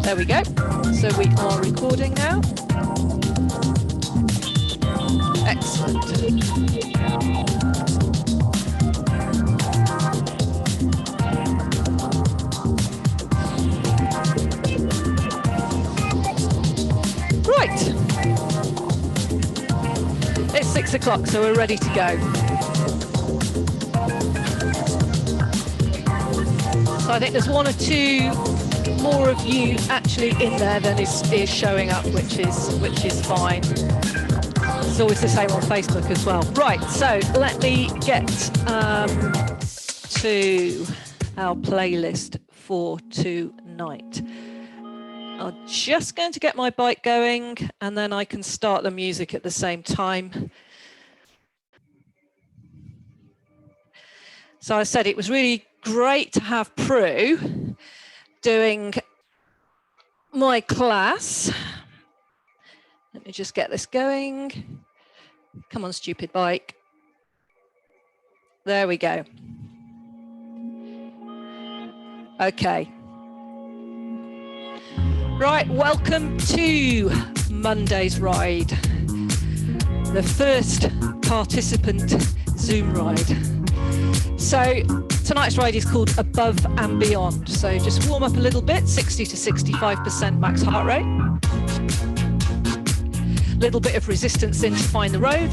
There we go. So we are recording now. Excellent. Right. It's 6 o'clock, so we're ready to go. So I think there's one or two more of you actually in there than is showing up, which is fine. It's always the same on Facebook as well. Right, so let me get to our playlist for tonight. I'm just going to get my bike going and then I can start the music at the same time. So I said it was really great to have Prue doing my class. Let me just get this going. Come on, stupid bike. There we go. Okay. Right, welcome to Monday's ride. The first participant Zoom ride. So tonight's ride is called Above and Beyond. So just warm up a little bit, 60 to 65% max heart rate. Little bit of resistance in to find the road.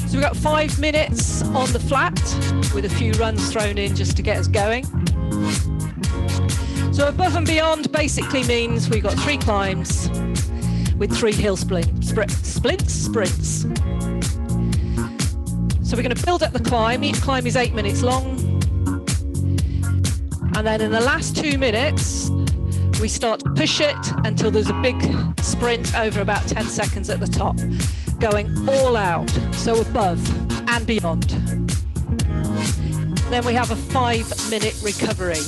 So we've got 5 minutes on the flat with a few runs thrown in just to get us going. So Above and Beyond basically means we've got 3 climbs with 3 hill sprints. So we're going to build up the climb. Each climb is 8 minutes long. And then in the last 2 minutes, we start to push it until there's a big sprint over about 10 seconds at the top, going all out. So above and beyond. Then we have a 5-minute recovery.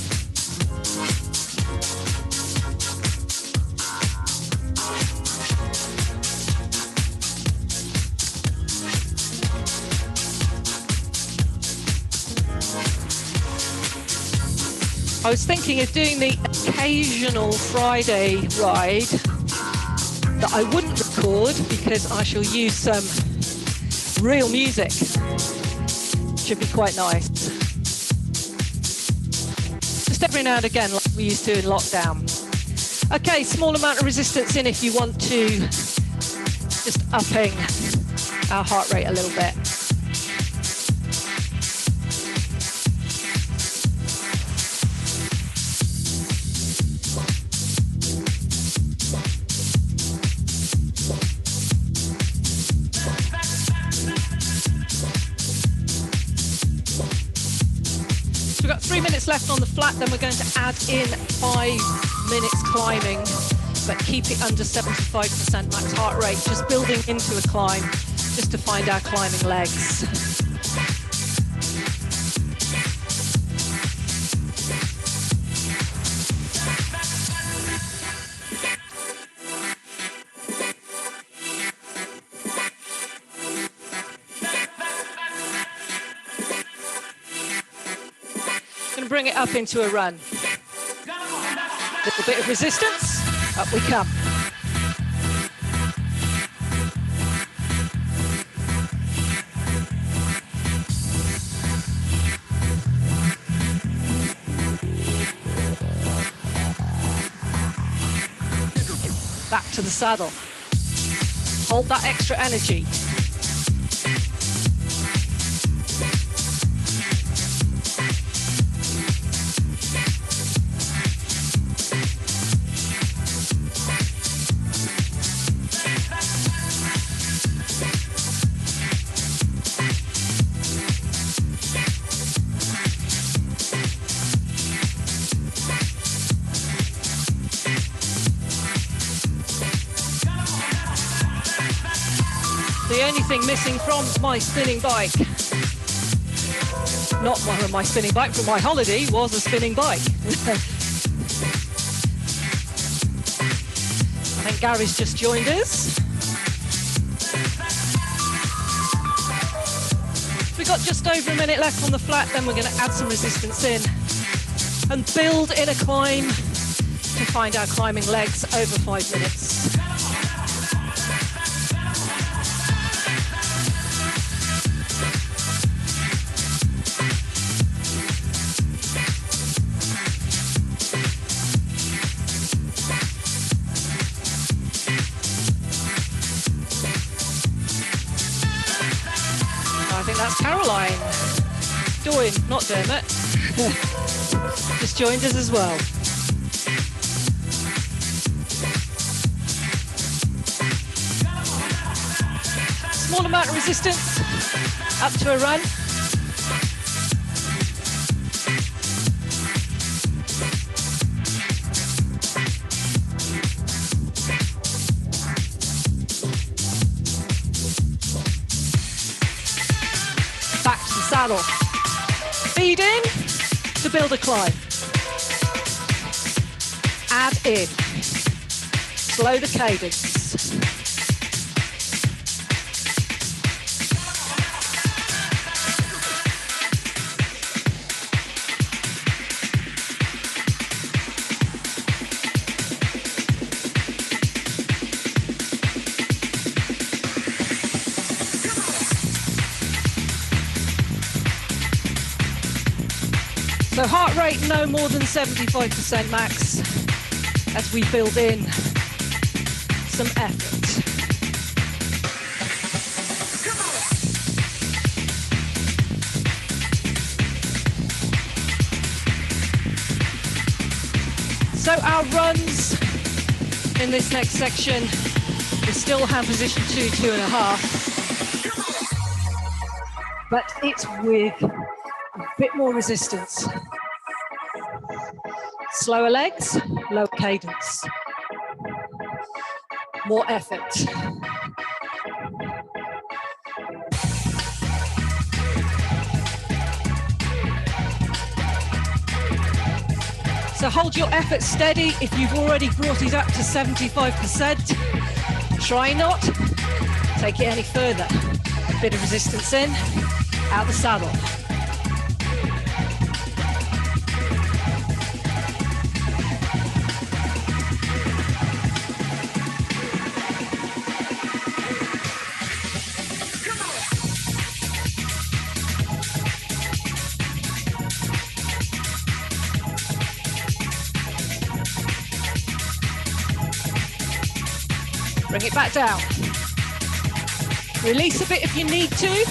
I was thinking of doing the occasional Friday ride that I wouldn't record because I shall use some real music. Should be quite nice. Just every now and again, like we used to in lockdown. Okay, small amount of resistance in if you want to, just upping our heart rate a little bit. We've got 3 minutes left on the flat, then we're going to add in 5 minutes climbing, but keep it under 75% max heart rate, just building into a climb, just to find our climbing legs. Bring it up into a run. Little bit of resistance, up we come. Back to the saddle. Hold that extra energy. The only thing missing from my spinning bike, not my spinning bike, from my holiday, was a spinning bike. I think Gary's just joined us. We've got just over a minute left on the flat, then we're going to add some resistance in and build in a climb to find our climbing legs over 5 minutes. I think that's Caroline. Doing, not Dermot. Just joined us as well. Small amount of resistance up to a run. Back to the saddle. Feed in to build a climb. Add in. Slow the cadence. So heart rate no more than 75% max as we build in some effort. So our runs in this next section, we still have position 2, 2.5, but it's with a bit more resistance. Slower legs, low cadence. More effort. So hold your effort steady if you've already brought it up to 75%. Try not. Take it any further. Bit of resistance in, out the saddle. Bring it back down. Release a bit if you need to.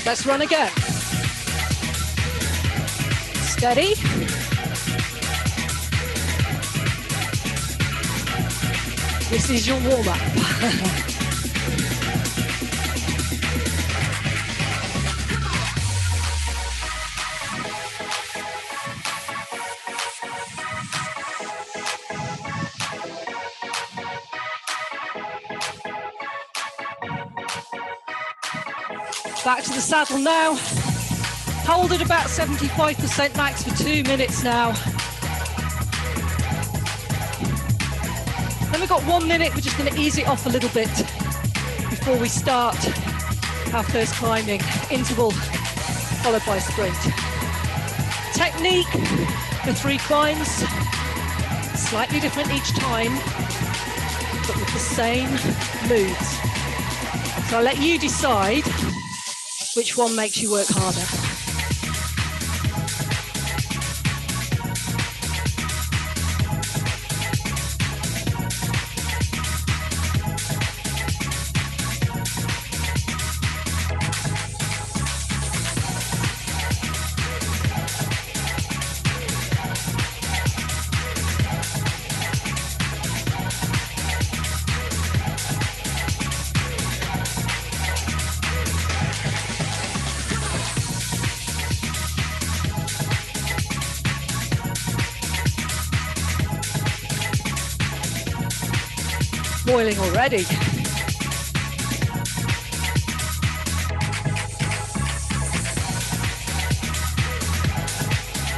Let's run again. Steady. This is your warm-up. Back to the saddle now. Hold at about 75% max for 2 minutes now. Then we've got 1 minute. We're just going to ease it off a little bit before we start our first climbing interval, followed by a sprint. Technique for 3 climbs, slightly different each time, but with the same moves. So I'll let you decide which one makes you work harder. boiling already.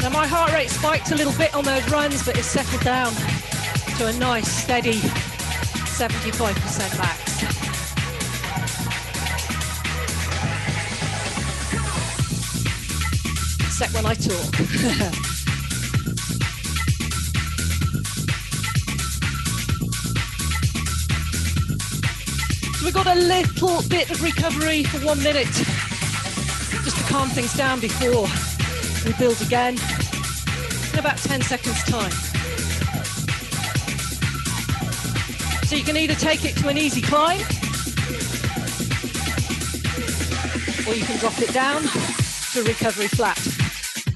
Now my heart rate spiked a little bit on those runs, but it's settled down to a nice steady 75% max. Except when I talk. So we've got a little bit of recovery for 1 minute, just to calm things down before we build again in about 10 seconds time. So you can either take it to an easy climb, or you can drop it down to recovery flat.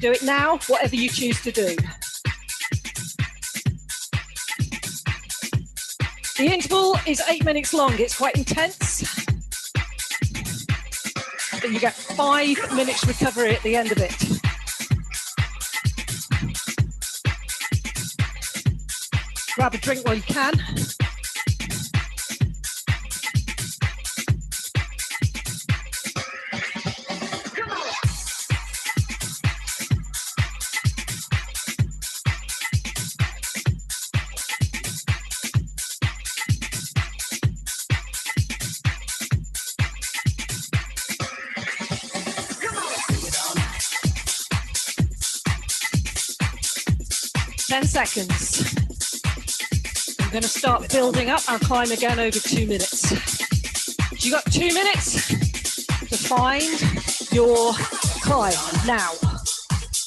Do it now, whatever you choose to do. The interval is 8 minutes long. It's quite intense, but you get 5 minutes recovery at the end of it. Grab a drink while you can. Seconds. I'm going to start building up our climb again over 2 minutes. So you got 2 minutes to find your climb. Now,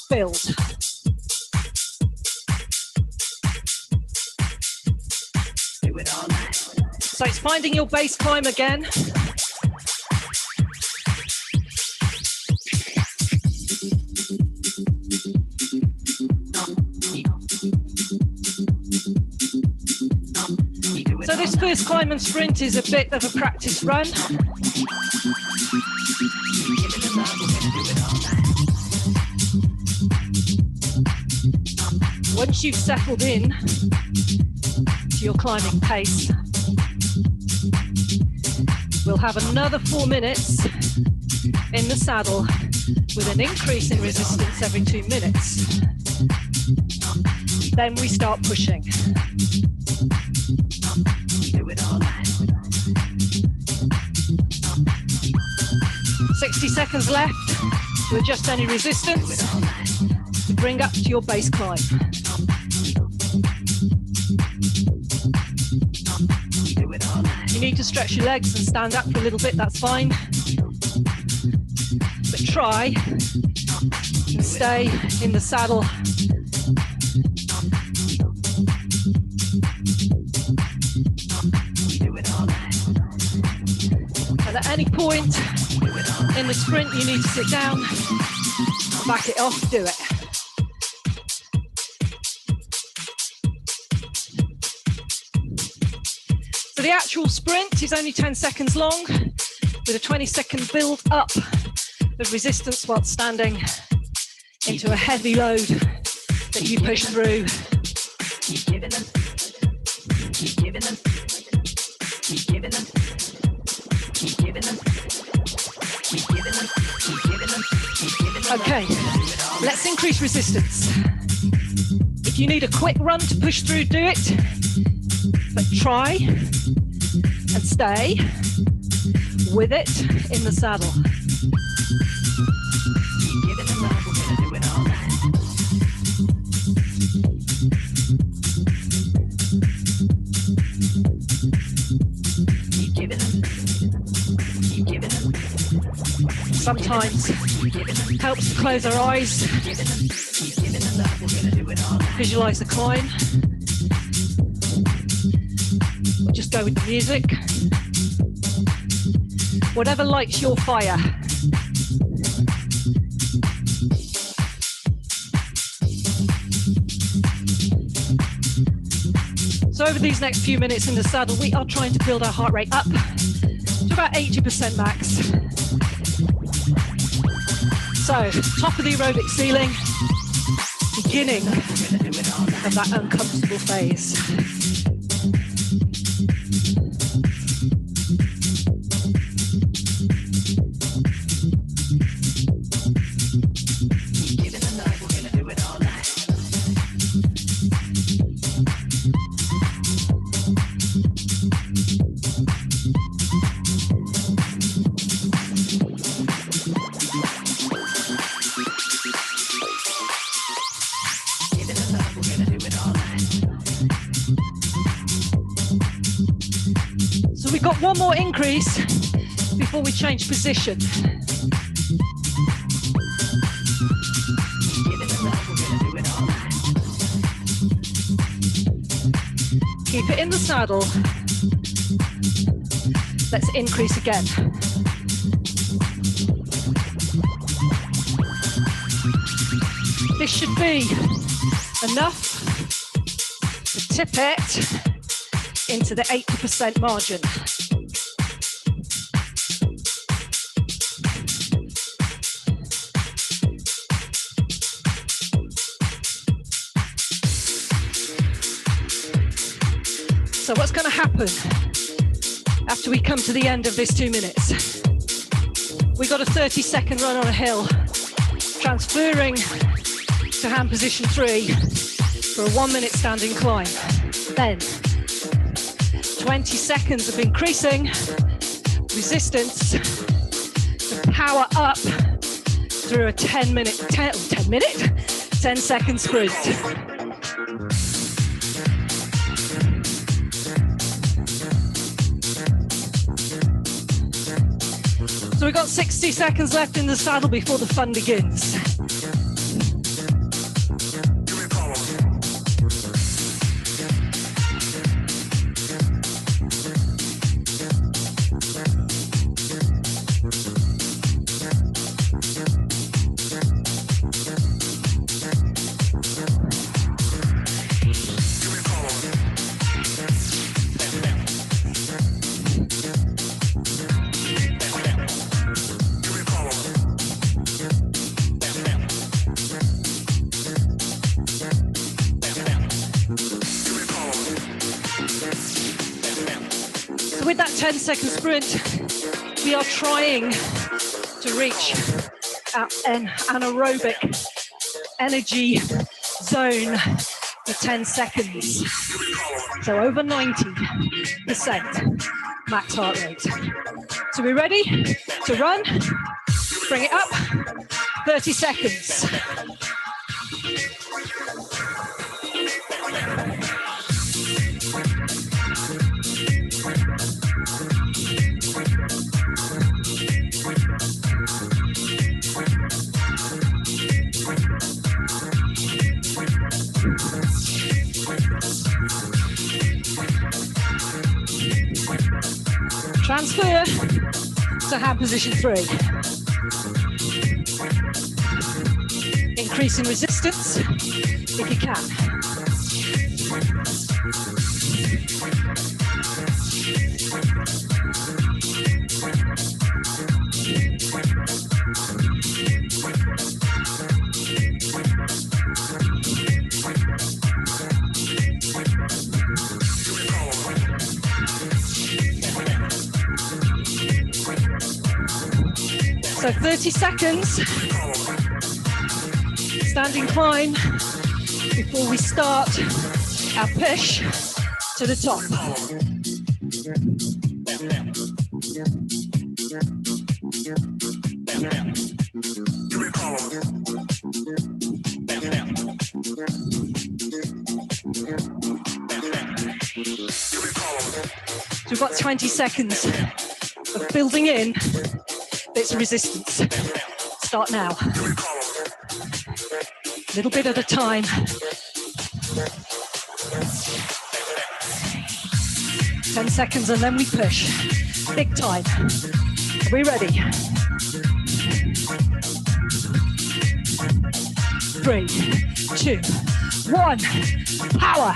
build. So it's finding your base climb again. So this first climb and sprint is a bit of a practice run. Once you've settled in to your climbing pace, we'll have another 4 minutes in the saddle with an increase in resistance every 2 minutes. Then we start pushing. 60 seconds left to adjust any resistance to bring up to your base climb. You need to stretch your legs and stand up for a little bit, that's fine. But try and stay in the saddle. And at any point in the sprint, you need to sit down, back it off, do it. So the actual sprint is only 10 seconds long, with a 20-second build up of resistance while standing into a heavy load that you push through. Keep giving them, keep giving them, keep giving them, keep giving them. Okay, let's increase resistance. If you need a quick run to push through, do it. But try and stay with it in the saddle. Sometimes it helps to close our eyes, visualize the climb, or just go with the music. Whatever lights your fire. So over these next few minutes in the saddle, we are trying to build our heart rate up to about 80% max. So, top of the aerobic ceiling, beginning of that uncomfortable phase. we've got one more increase before we change position. Keep it in the saddle. Let's increase again. This should be enough to tip it into the 80% margin. So what's going to happen after we come to the end of this 2 minutes? We got a 30-second run on a hill, transferring to hand position 3 for a 1-minute standing climb. Then 20 seconds of increasing resistance to power up through a 10-second sprint. So we've got 60 seconds left in the saddle before the fun begins. With that 10-second sprint, we are trying to reach an anaerobic energy zone for 10 seconds. So over 90% max heart rate. So we're ready to run, bring it up, 30 seconds. Transfer to hand position 3. Increasing resistance if you can. So 30 seconds, standing climb before we start our push to the top. So we've got 20 seconds of building in bits of resistance. Start now. A little bit at a time. 10 seconds and then we push. Big time. Are we ready? 3, 2, 1. Power.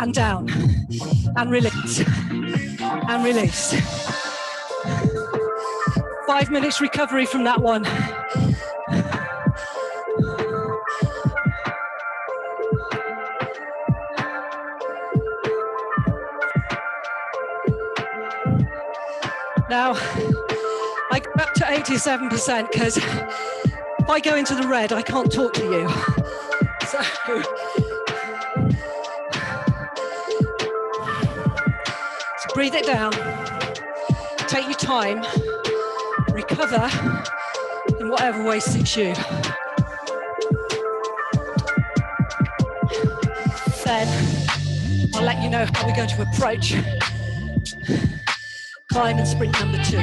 And down, and release, and release. 5 minutes recovery from that one. Now, I go up to 87% because if I go into the red, I can't talk to you. So, breathe it down, take your time, recover in in whatever way suits you. Then I'll let you know how we're going to approach climb and sprint number 2.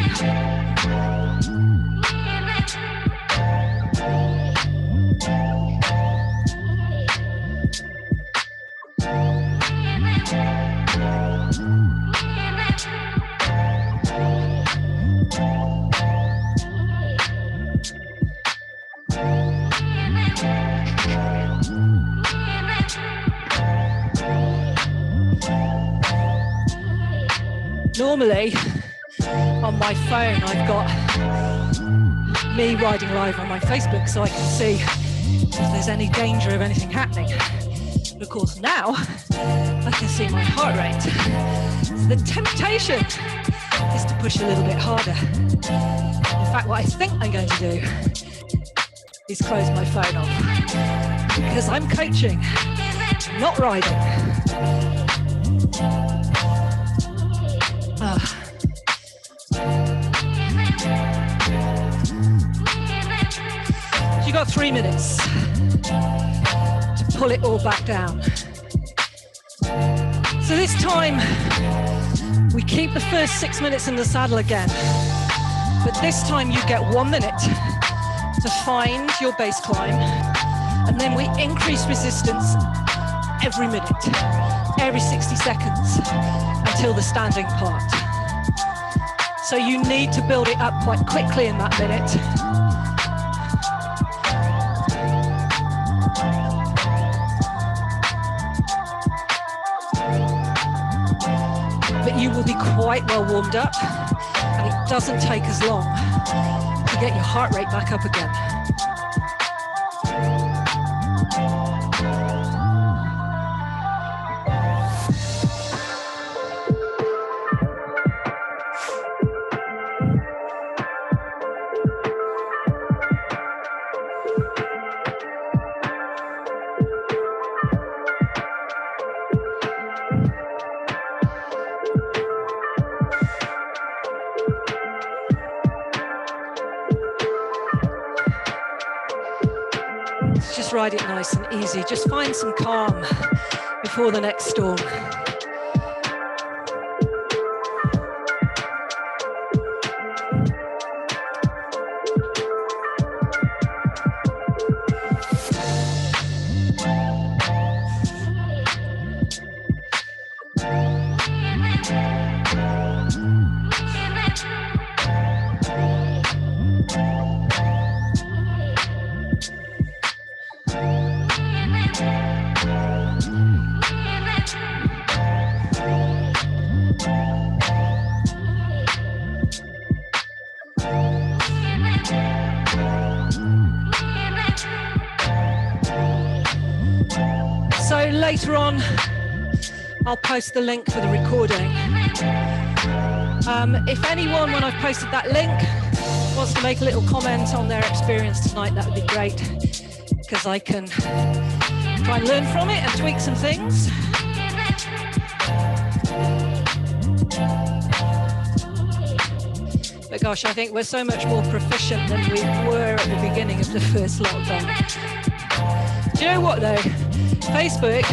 Normally, on my phone, I've got me riding live on my Facebook so I can see if there's any danger of anything happening. But of course now, I can see my heart rate. So the temptation is to push a little bit harder. In fact, what I think I'm going to do is close my phone off because I'm coaching, not riding. You got 3 minutes to pull it all back down. So this time we keep the first 6 minutes in the saddle again, but this time you get 1 minute to find your base climb, and then we increase resistance every minute, every 60 seconds until the standing part. So you need to build it up quite quickly in that minute. But you will be quite well warmed up, and it doesn't take as long to get your heart rate back up again. Just ride it nice and easy. Just find some calm before the next storm. So later on, I'll post the link for the recording. If anyone, when I've posted that link, wants to make a little comment on their experience tonight, that would be great, because I can try and learn from it and tweak some things. But gosh, I think we're so much more proficient than we were at the beginning of the first lockdown. Do you know what though? Facebook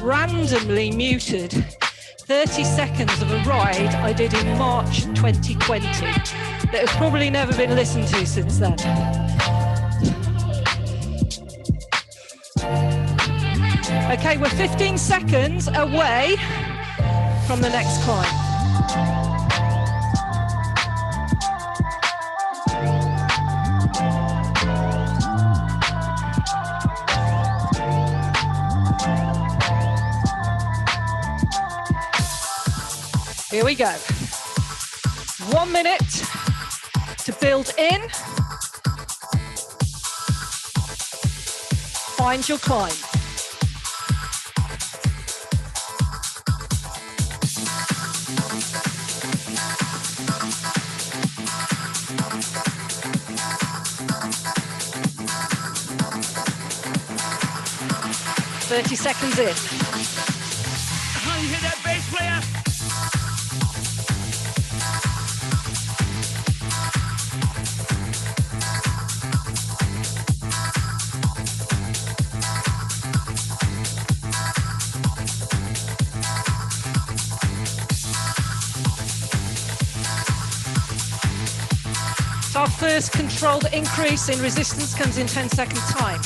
randomly muted 30 seconds of a ride I did in March 2020 that has probably never been listened to since then. Okay, we're 15 seconds away from the next climb. Here we go. 1 minute to build in. Find your climb. Seconds in. How you hear that bass player? first controlled increase in resistance comes in 10-second time.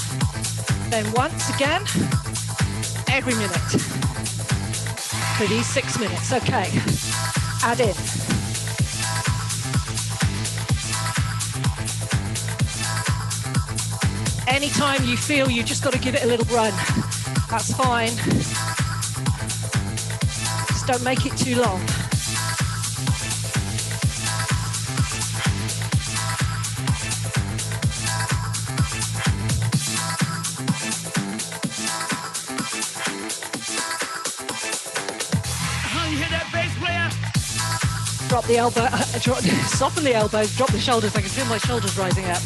Then once again, every minute for these 6 minutes. Okay, add in. Anytime you feel you just got to give it a little run, that's fine. Just don't make it too long. You hear that bass player? Drop the elbow, soften the elbows, drop the shoulders. I can feel my shoulders rising up.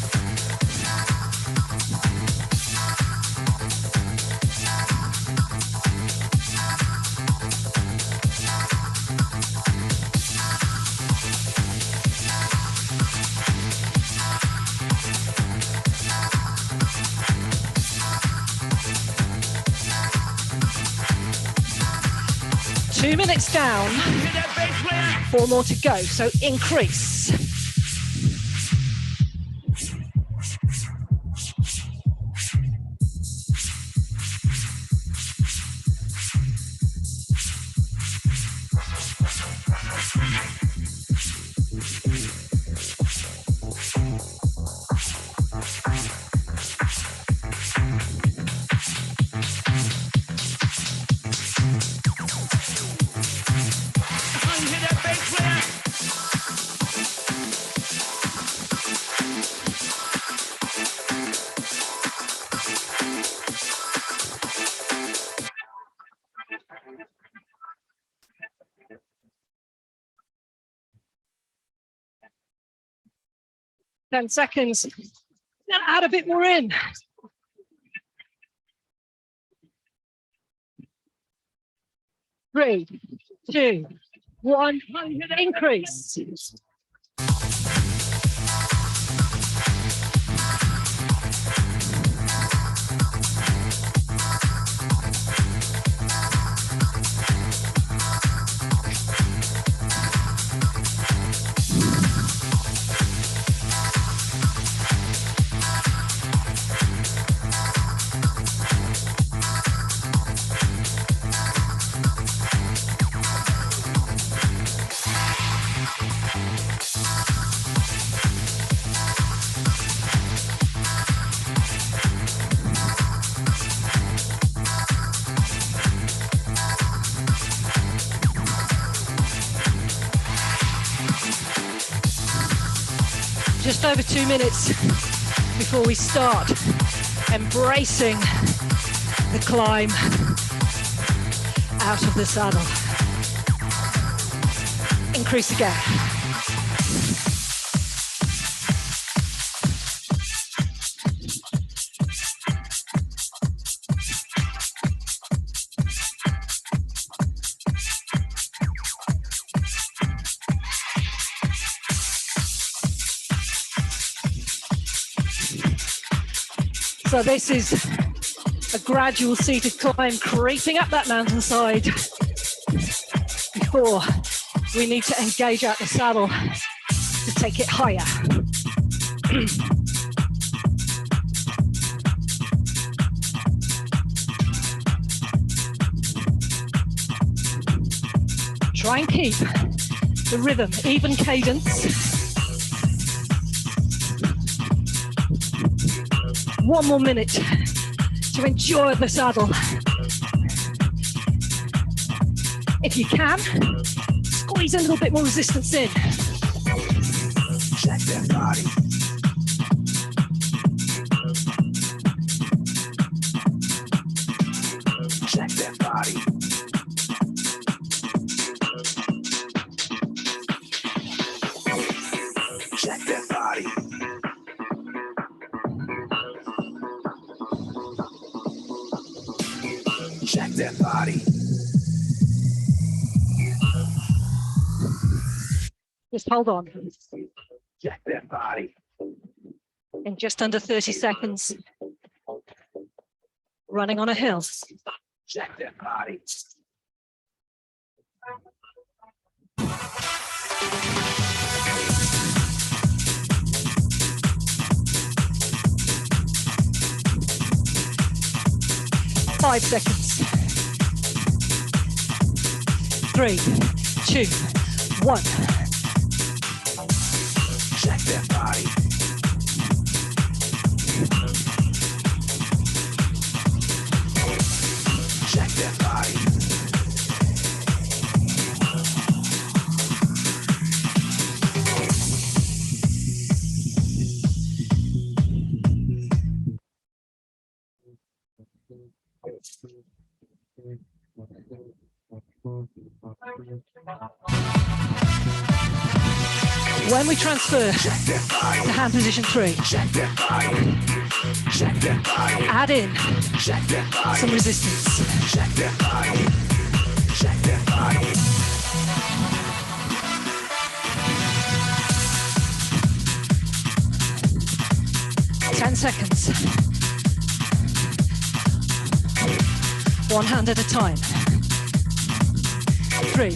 Two minutes down, 4 more to go, so increase. Ten seconds. Then add a bit more in. Three, two, one. Increase. Just over 2 minutes before we start embracing the climb out of the saddle. Increase again. So this is a gradual seated climb, creeping up that mountainside before we need to engage out the saddle to take it higher. Try and keep the rhythm, even cadence. 1 more minute to enjoy the saddle. If you can, squeeze a little bit more resistance in. Check that body. Check that body. Check that body. Check that body. Just hold on. Check that body. In just under 30 seconds, running on a hill. Check that body. 5 seconds. 3, 2, 1. Check that body. Check that body. When we transfer to hand position 3, add in some resistance. 10 seconds. One hand at a time. 3,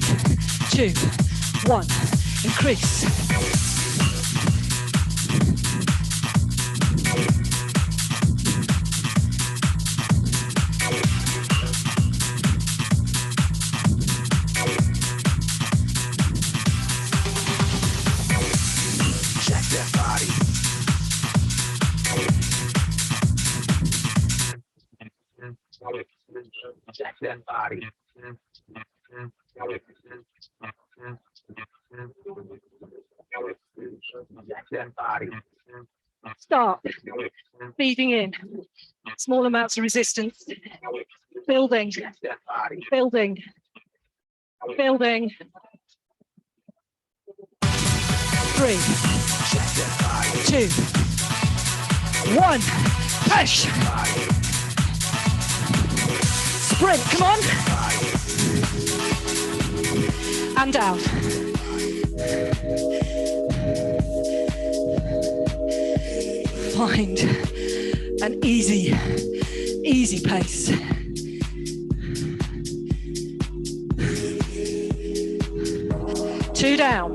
2, 1. Increase. Check that body. Check that body. Start feeding in small amounts of resistance. Building, Check that body. building, building. 3, 2, 1. Push. Sprint, come on. And down. Find an easy pace. Two down.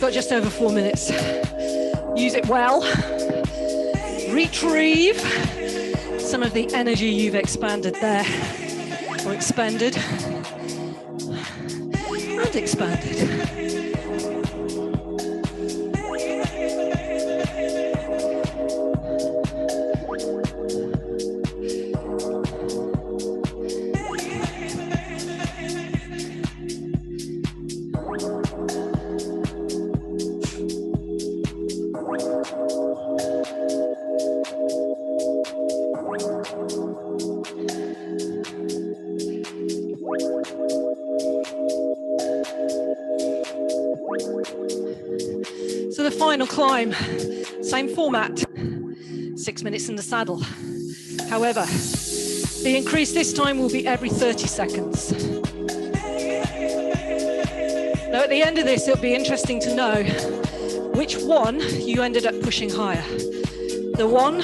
Got just over 4 minutes. Use it well. Retrieve some of the energy you've expanded there, or expended and expanded. So the final climb, same format, 6 minutes in the saddle. However, the increase this time will be every 30 seconds. Now at the end of this, it'll be interesting to know which one you ended up pushing higher. The one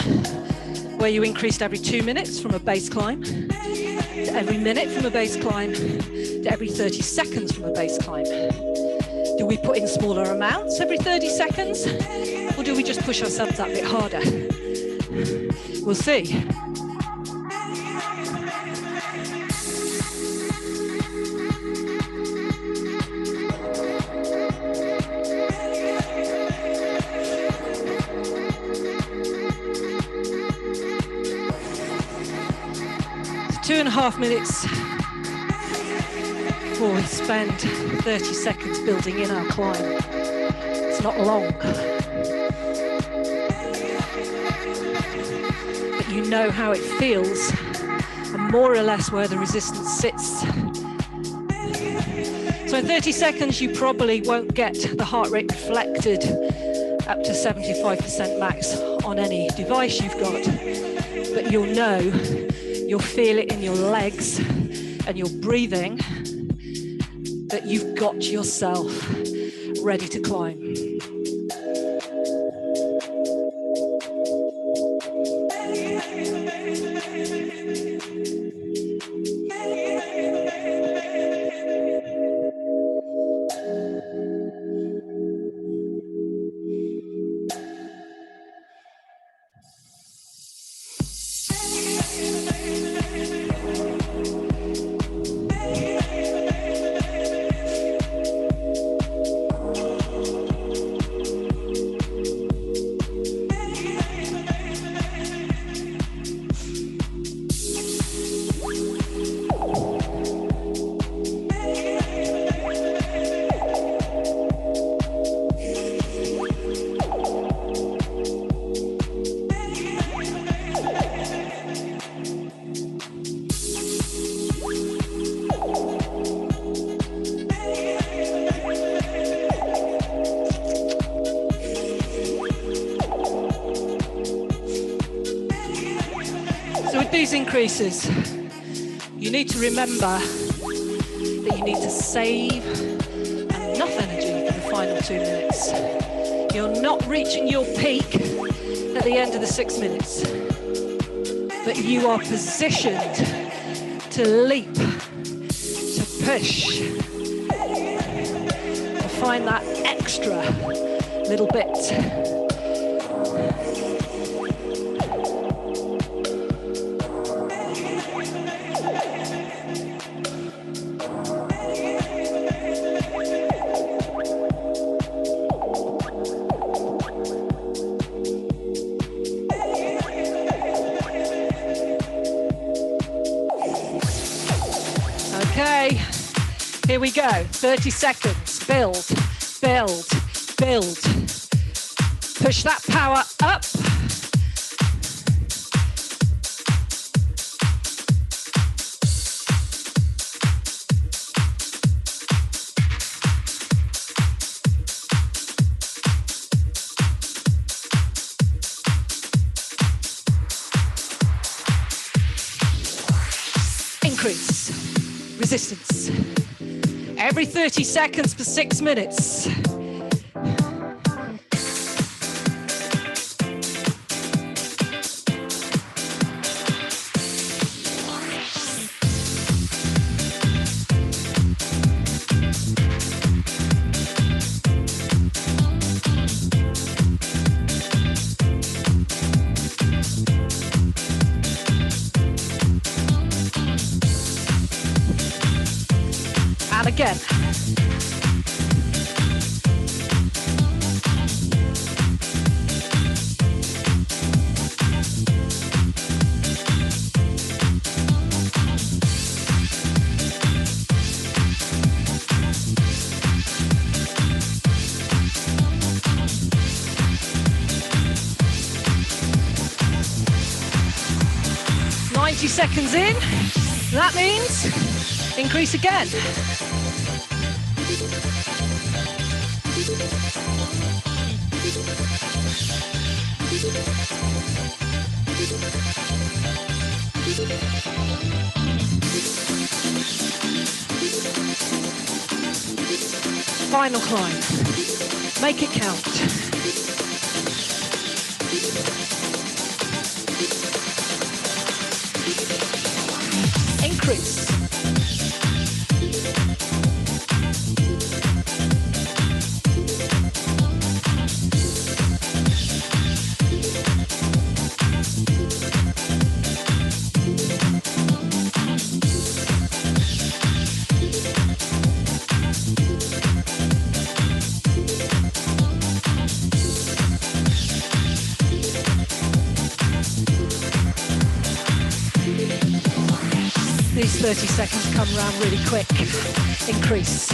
where you increased every 2 minutes from a base climb, to every minute from a base climb, to every 30 seconds from a base climb. Do we put in smaller amounts every 30 seconds? Or do we just push ourselves that bit harder? We'll see. It's 2.5 minutes before we spend 30 seconds building in our climb. It's not long. But you know how it feels and more or less where the resistance sits. So in 30 seconds, you probably won't get the heart rate reflected up to 75% max on any device you've got. But you'll know, you'll feel it in your legs and your breathing that you've got yourself ready to climb. Increases, you need to remember that you need to save enough energy for the final 2 minutes. You're not reaching your peak at the end of the 6 minutes, but you are positioned to leap, to push, to find that extra little bit. Okay, here we go. 30 seconds. Build, build, build. Push that power up. Increase. Resistance. Every 30 seconds for 6 minutes. Again. Seconds in, that means increase again. Final climb. Make it count. Increase. These 30 seconds come round really quick. Increase.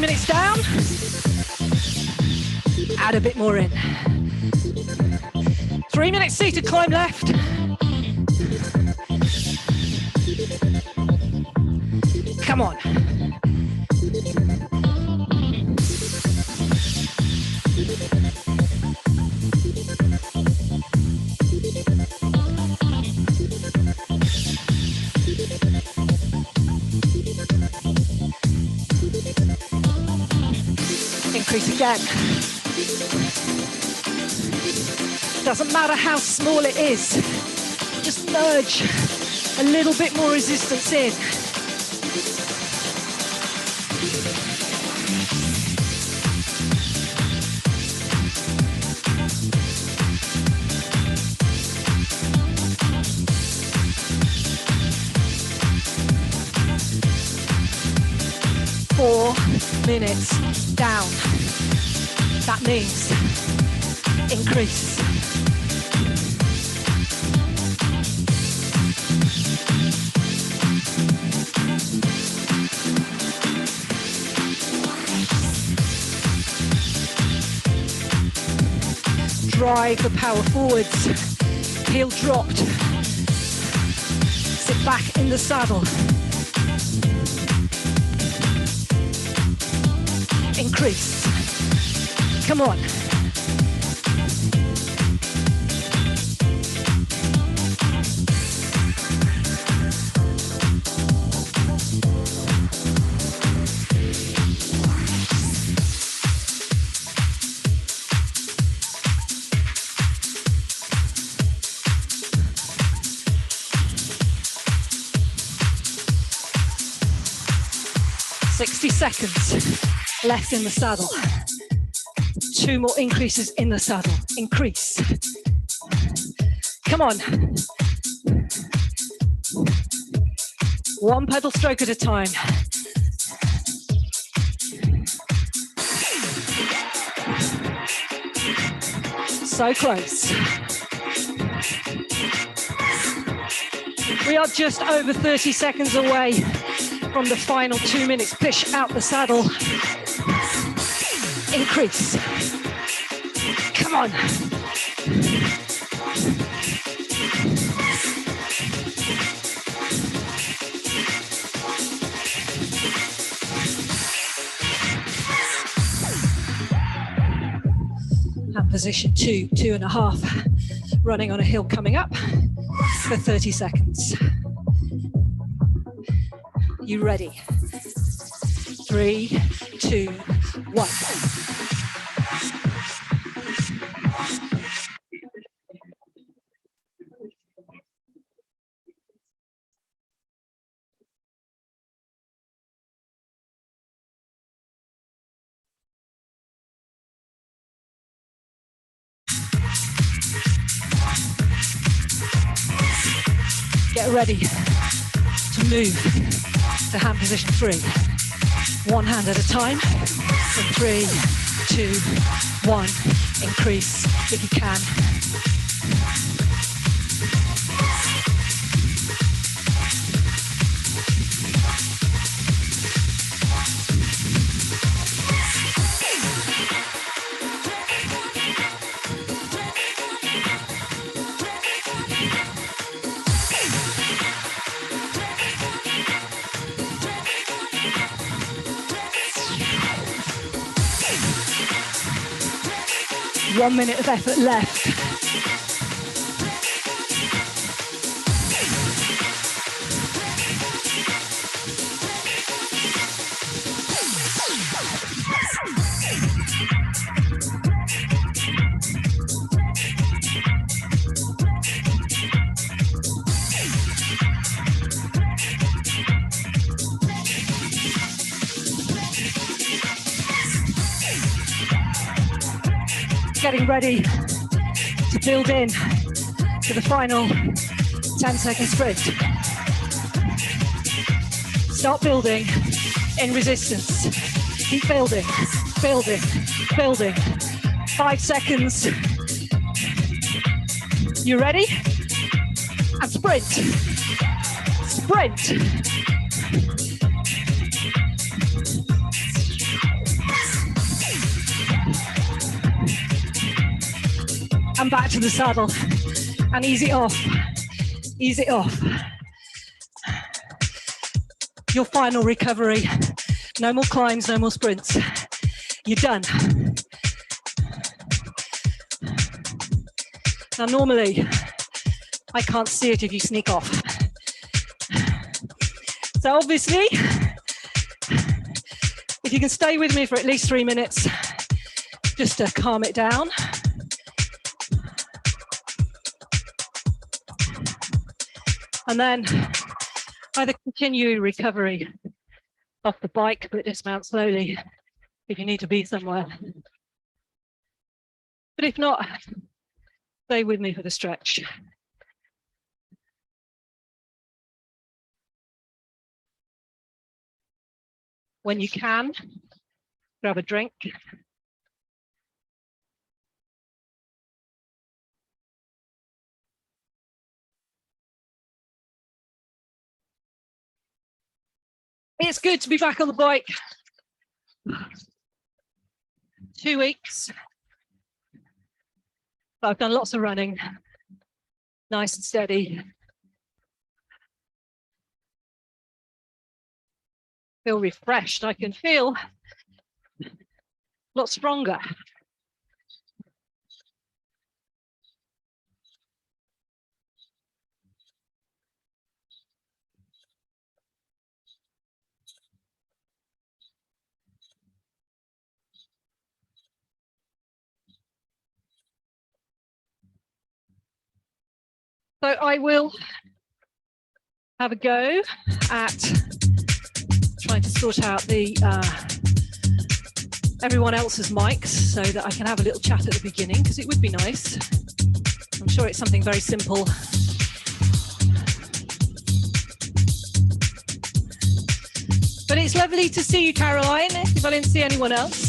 3 minutes down. Add a bit more in. 3 minutes seated climb left. Come on. Increase again. Doesn't matter how small it is, just nudge a little bit more resistance in. Four minutes down. That means increase. Drive the power forwards, heel dropped. Sit back in the saddle. Increase. Come on. Seconds left in the saddle. 2 more increases in the saddle. Increase. Come on. 1 pedal stroke at a time. So close. We are just over 30 seconds away from the final 2 minutes. Push out the saddle. Increase. Come on. And position 2, 2.5. Running on a hill coming up for 30 seconds. You ready? 3, 2, 1. Get ready to move to hand position 3. 1 hand at a time. In 3, 2, 1. Increase if you can. One minute of effort left. Getting ready to build in to the final 10-second sprint. Start building in resistance. Keep building, building, building. 5 seconds. You ready? And sprint. Sprint. and back to the saddle, and ease it off, ease it off. Your final recovery. No more climbs, no more sprints. You're done. Now normally, I can't see it if you sneak off. So obviously, if you can stay with me for at least 3 minutes, just to calm it down. And then either continue recovery off the bike, but dismount slowly if you need to be somewhere. But if not, stay with me for the stretch. When you can, grab a drink. It's good to be back on the bike. 2 weeks. I've done lots of running, nice and steady. Feel refreshed. I can feel a lot stronger. So I will have a go at trying to sort out the everyone else's mics so that I can have a little chat at the beginning, because it would be nice. I'm sure it's something very simple. But it's lovely to see you, Caroline, if I didn't see anyone else.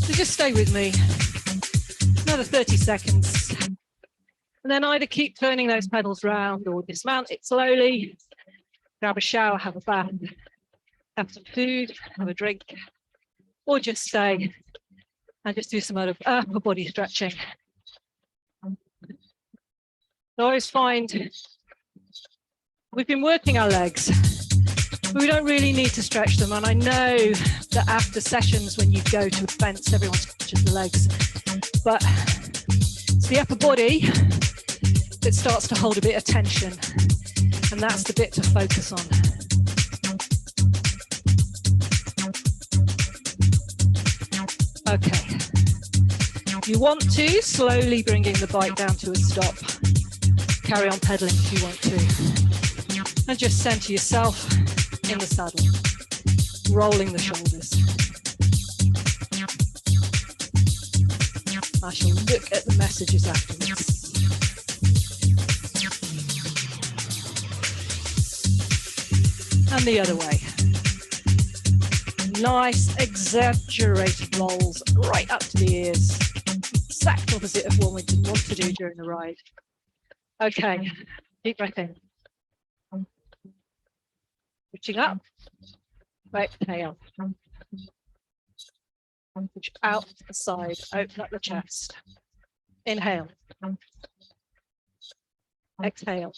So just stay with me. Another 30 seconds. And then either keep turning those pedals round or dismount it slowly, grab a shower, have a bath, have some food, have a drink, or just stay and just do some upper body stretching. I always find we've been working our legs, but we don't really need to stretch them. And I know that after sessions, when you go to a fence, everyone stretches the legs, but it's the upper body that starts to hold a bit of tension, and that's the bit to focus on. Okay. If you want to, slowly bringing the bike down to a stop. Carry on pedaling if you want to. And just center yourself in the saddle, rolling the shoulders. I shall look at the messages afterwards. And the other way. Nice exaggerated rolls right up to the ears. Exact opposite of what we want to do during the ride. Okay, deep breath in. Reaching up. Exhale. Push out the side, open up the chest. Inhale. Exhale.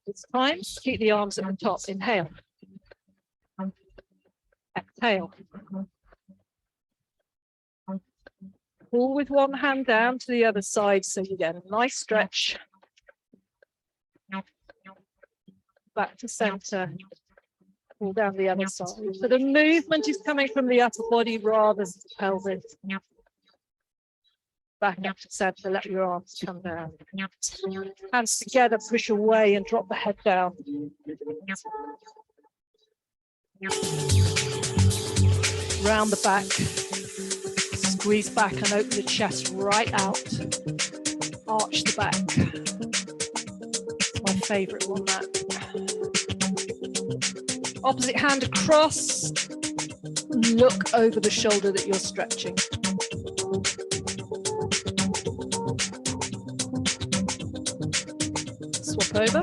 It's time to keep the arms at the top. Inhale. Exhale. Pull with one hand down to the other side so you get a nice stretch. Back to center. Pull down the other side. So the movement is coming from the upper body rather than the pelvis. Back up to center, let your arms come down. Hands together, push away and drop the head down. Round the back. Squeeze back and open the chest right out. Arch the back. My favorite one, that. Opposite hand across. Look over the shoulder that you're stretching. swap over.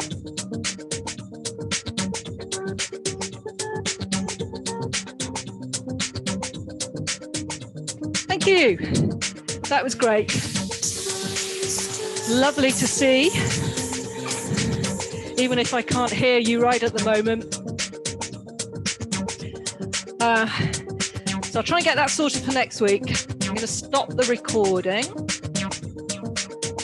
Thank you. That was great. Lovely to see, even if I can't hear you right at the moment. So I'll try and get that sorted for next week. I'm going to stop the recording.